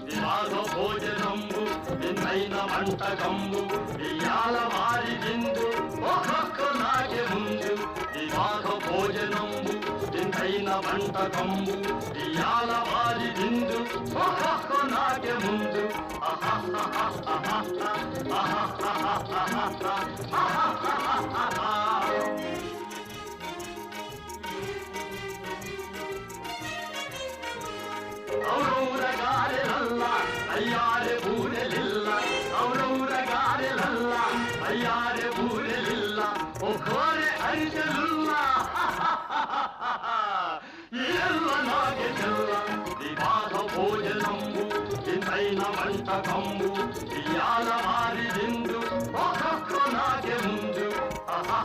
వివాహ భోజనంబు విందైన వంటకంబు ఇయాల వారి విందు ఒక్కొక్క నాకే ముందు వివాహ భోజనంబు విందైన వంటకంబు ఇయాల వారి విందు ఒక్కొక్క నాకే ముందు ఔరౌరగారెలల్ల అయ్యారె బూరెలిల్ల ఔరౌరగారెలల్ల అయ్యారె బూరెలిల్ల ఒక్కోరె అరిసెలుల్ల ಎಲ್ಲ ನಾಗೆ ಚೆಲ್ಲ ವಿವಾಹ ಭೋಜನಂಬು ಇಂದೈನ వంటకంబు ఇయాల వారిదిందు ఒక్కొక్క నాకే ముందు ఆహా